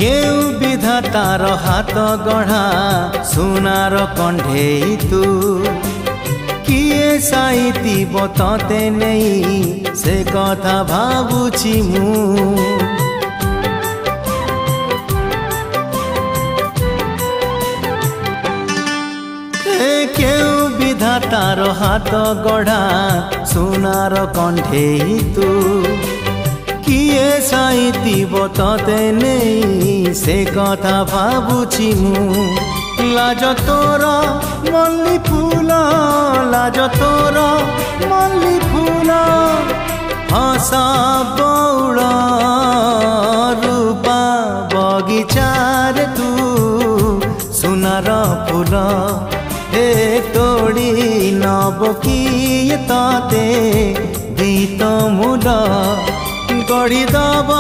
केउ विधातार हाथ गढ़ा सुनार कंढेई तू किए साइती बतते नहीं से कथा भावुची मु केउ विधातार हाथ गढ़ा सुनार कंढेई तू किए साइती बतते नहीं से कथा भावुची मु लाज तोर मल्ली फूल लाज तोर मल्ली फूल हसा बौड़ रूपा बगीचार तू सुनार फूल हे तोड़ी नब किए ताते गीत मूल गढ़ी दब